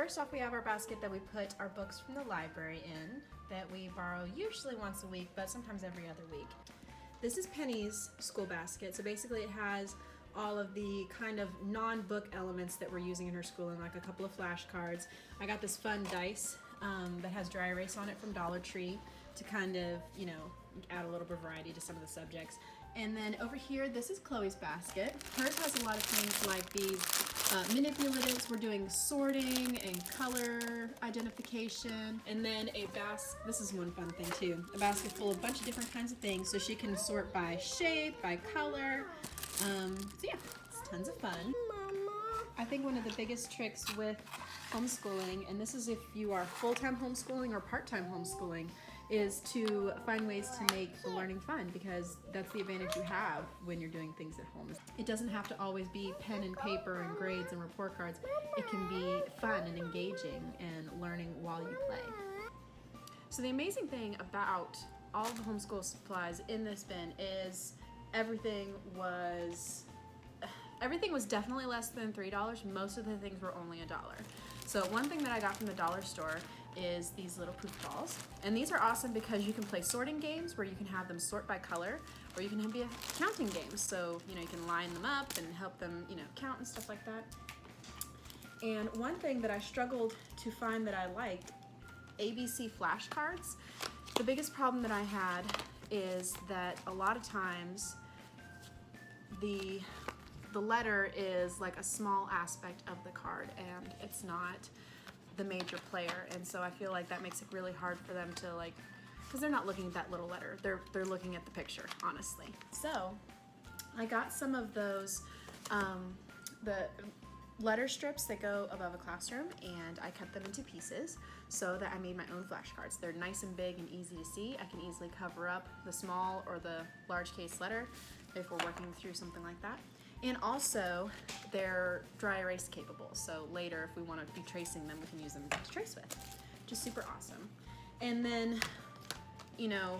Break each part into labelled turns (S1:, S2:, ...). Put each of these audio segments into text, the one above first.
S1: first off, we have our basket that we put our books from the library in that we borrow usually once a week, but sometimes every other week. This is Penny's school basket. So basically it has all of the kind of non-book elements that we're using in her schooling, like a couple of flashcards. I got this fun dice that has dry erase on it from Dollar Tree to kind of, you know, add a little bit of variety to some of the subjects. And then over here, this is Chloe's basket. Hers has a lot of things like these manipulatives. We're doing sorting and color identification. And then this is one fun thing too, a basket full of a bunch of different kinds of things so she can sort by shape, by color. So yeah, it's tons of fun. I think one of the biggest tricks with homeschooling, and this is if you are full-time homeschooling or part-time homeschooling, is to find ways to make the learning fun, because that's the advantage you have when you're doing things at home. It doesn't have to always be pen and paper and grades and report cards. It can be fun and engaging and learning while you play. So the amazing thing about all of the homeschool supplies in this bin is everything was definitely less than $3. Most of the things were only $1. So one thing that I got from the dollar store is these little poof balls. And these are awesome because you can play sorting games where you can have them sort by color, or you can be a counting game. So, you know, you can line them up and help them, you know, count and stuff like that. And one thing that I struggled to find that I liked, ABC flashcards. The biggest problem that I had is that a lot of times the letter is like a small aspect of the card and it's not the major player, and so I feel like that makes it really hard for them to, like, because they're not looking at that little letter, they're looking at the picture, honestly. So I got some of those the letter strips that go above a classroom, and I cut them into pieces so that I made my own flashcards. They're nice and big and easy to see. I can easily cover up the small or the large case letter if we're working through something like that. And also, they're dry erase capable, so later if we want to be tracing them, we can use them to trace with, which is super awesome. And then, you know,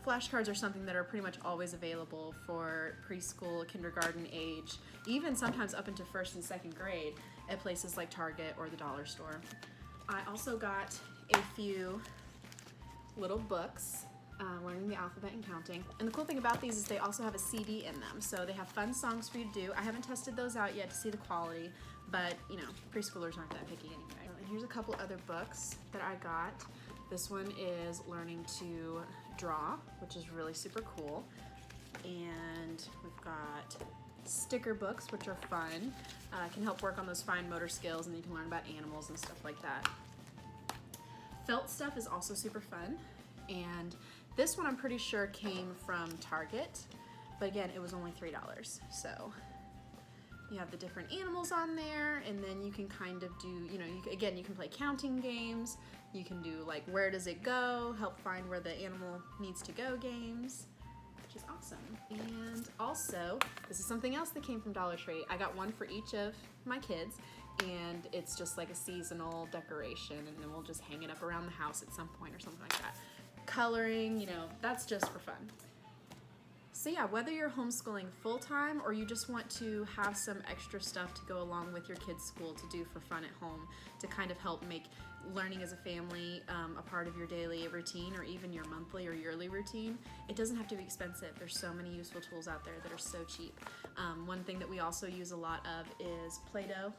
S1: flashcards are something that are pretty much always available for preschool, kindergarten age, even sometimes up into 1st and 2nd grade at places like Target or the dollar store. I also got a few little books, learning the alphabet and counting. And the cool thing about these is they also have a CD in them, so they have fun songs for you to do. I haven't tested those out yet to see the quality, but you know, preschoolers aren't that picky anyway. And here's a couple other books that I got. This one is learning to draw, which is really super cool. And we've got sticker books, which are fun. Can help work on those fine motor skills, and you can learn about animals and stuff like that. Felt stuff is also super fun, and this one I'm pretty sure came from Target, but again, it was only $3. So you have the different animals on there, and then you can kind of do, you know, you can play counting games. You can do like where does it go, help find where the animal needs to go games, which is awesome. And also, this is something else that came from Dollar Tree. I got one for each of my kids, and it's just like a seasonal decoration, and then we'll just hang it up around the house at some point or something like that. Coloring, you know, that's just for fun. So yeah, whether you're homeschooling full-time or you just want to have some extra stuff to go along with your kids' school to do for fun at home to kind of help make learning as a family a part of your daily routine, or even your monthly or yearly routine, it doesn't have to be expensive. There's so many useful tools out there that are so cheap. One thing that we also use a lot of is Play-Doh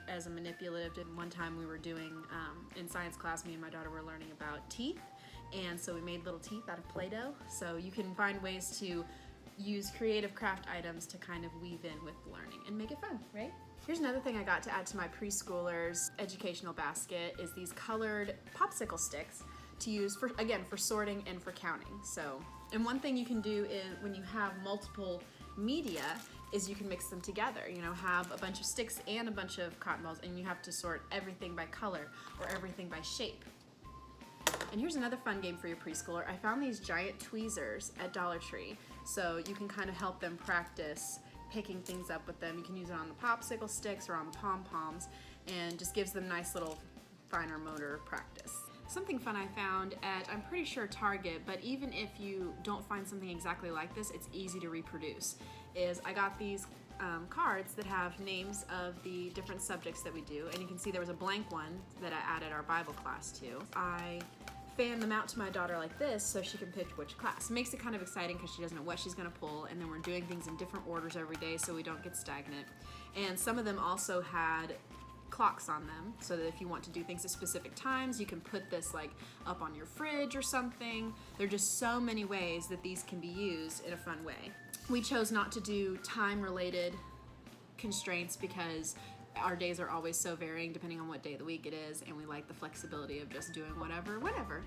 S1: as a manipulative. And one time we were doing, in science class, me and my daughter were learning about teeth, and so we made little teeth out of Play-Doh. So you can find ways to use creative craft items to kind of weave in with learning and make it fun, right? Here's another thing I got to add to my preschoolers' educational basket is these colored popsicle sticks to use for, again, for sorting and for counting. So, and one thing you can do is when you have multiple media is you can mix them together. You know, have a bunch of sticks and a bunch of cotton balls, and you have to sort everything by color or everything by shape. And here's another fun game for your preschooler. I found these giant tweezers at Dollar Tree, so you can kind of help them practice picking things up with them. You can use it on the popsicle sticks or on pom-poms, and just gives them nice little finer motor practice. Something fun I found at, I'm pretty sure Target, but even if you don't find something exactly like this, it's easy to reproduce. is I got these cards that have names of the different subjects that we do, and you can see there was a blank one that I added our Bible class to. I fan them out to my daughter like this so she can pick which class. It makes it kind of exciting because she doesn't know what she's going to pull, and then we're doing things in different orders every day so we don't get stagnant. And some of them also had clocks on them so that if you want to do things at specific times, you can put this like up on your fridge or something. There are just so many ways that these can be used in a fun way. We chose not to do time-related constraints because our days are always so varying depending on what day of the week it is, and we like the flexibility of just doing whatever, whenever.